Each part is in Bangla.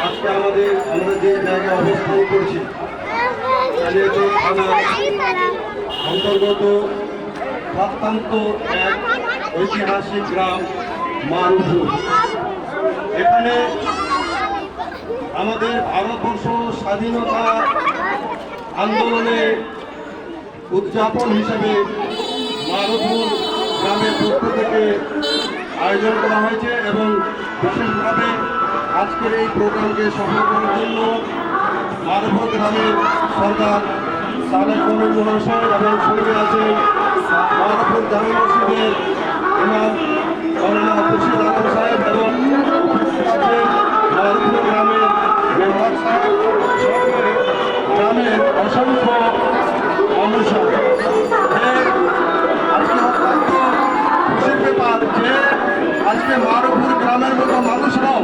আজকে আমাদের যে জায়গায় অবস্থান করছি অন্তর্গত অত্যন্ত এক ঐতিহাসিক গ্রাম মারুপুর। এখানে আমাদের ভারতবর্ষ স্বাধীনতা আন্দোলনে উদযাপন হিসেবে মারুপুর গ্রামের পক্ষ থেকে আয়োজন করা হয়েছে এবং বিশেষভাবে আজকের এই প্রোগ্রামকে সফল করার জন্য মারুপুর গ্রামের সরকার সালেক কবির মহাশয় এবং সঙ্গে আছেন মারুপুর জামে মসজিদের ইমাম মৌলানা খুরশিদ আলম সাহেব এবং মারুপুর গ্রামের মেম্বার সাহেব গ্রামের অসংখ্য মানুষজন। আজকে অত্যন্ত খুশির ব্যাপার যে আজকে মারুপুর গ্রামের মতো মানুষরাও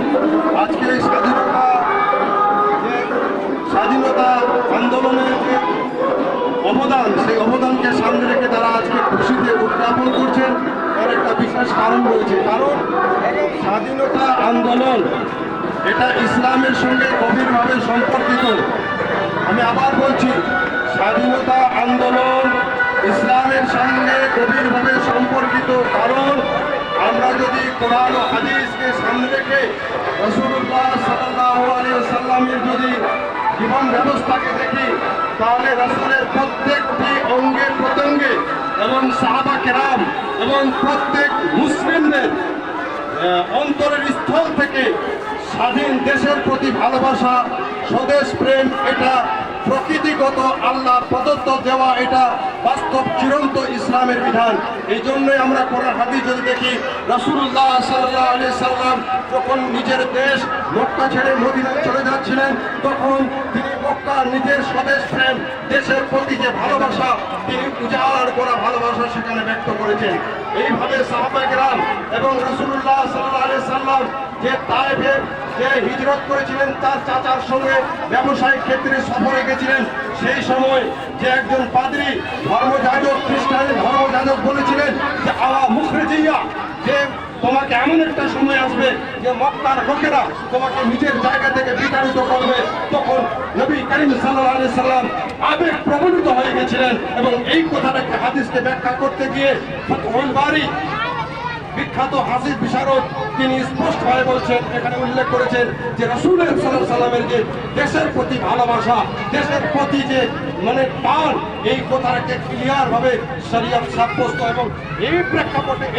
আজকে এই স্বাধীনতা আন্দোলনের যে অবদান, সেই অবদানকে সামনে রেখে তারা আজকে খুশিতে উদযাপন করছেন। তার একটা বিশেষ কারণ রয়েছে, কারণ স্বাধীনতা আন্দোলন এটা ইসলামের সঙ্গে গভীরভাবে সম্পর্কিত। আমি আবার বলছি, স্বাধীনতা আন্দোলন ইসলামের সঙ্গে গভীরভাবে সম্পর্কিত। কারণ আমরা যদি কোরআন ও হাদিসকে সামনে রেখে রাসূলুল্লাহ সাল্লাল্লাহু আলাইহি ওয়াসাল্লামের যদি জীবন ব্যবস্থাকে দেখি, তাহলে রাসূলের প্রত্যেকটি অঙ্গে প্রত্যঙ্গে এবং সাহাবা কেরাম এবং প্রত্যেক মুসলিমদের অন্তরের স্থল থেকে স্বাধীন দেশের প্রতি ভালোবাসা, স্বদেশ প্রেম, এটা প্রকৃতিগত আল্লাহ প্রদত্ত দেওয়া, এটা বাস্তব চিরন্ত ইসলামের বিধান। এই জন্যই আমরা কোরআন হাদিস যদি দেখি, রাসূলুল্লাহ সাল্লাল্লাহু আলাইহি সাল্লাম যখন নিজের দেশ মক্কা ছেড়ে মদিনায় চলে যাচ্ছিলেন, তখন তিনি মক্কার নিজের স্বদেশ প্রেম, দেশের প্রতি যে ভালোবাসা, তিনি উজাড় করা ভালোবাসা সেখানে ব্যক্ত করেছেন। এইভাবে সাহাবায়ে কেরাম এবং রাসূলুল্লাহ সাল্লাল্লাহু আলাইহি সাল্লাম যে তায়েফে যে হিজরত করেছিলেন, তার চাচার সঙ্গে ব্যবসায়িক ক্ষেত্রে সফরে গেছিলেন, সেই সময় যে একজন পাদ্রী ধর্মযাজক, খ্রিস্টানের ধর্মযাজক বলেছিলেন যে আওয়া মুখরিজিয়া, যে তোমাকে এমন একটা সময় আসবে যে মক্কার লোকেরা তোমাকে নিজের জায়গা থেকে বিতাড়িত করবে। তখন নবী করিম সাল্লাল্লাহু আলাইহি সাল্লাম আবেগ প্রবণিত হয়ে গেছিলেন এবং এই কথাটাকে হাদিসকে ব্যাখ্যা করতে গিয়ে ফাতহুল বারী বিখ্যাত হাদিস বিশারদ তিনি স্পষ্টভাবে বলছেন, এখানে উল্লেখ করেছেন যে রাসূলের সাল্লাল্লাহু আলাইহি সাল্লামের যে দেশের প্রতি ভালোবাসা, দেশের প্রতি যে টান, এই কথাটাকে ক্লিয়ার ভাবে শরীয়ত সাব্যস্ত এবং এই প্রেক্ষাপটে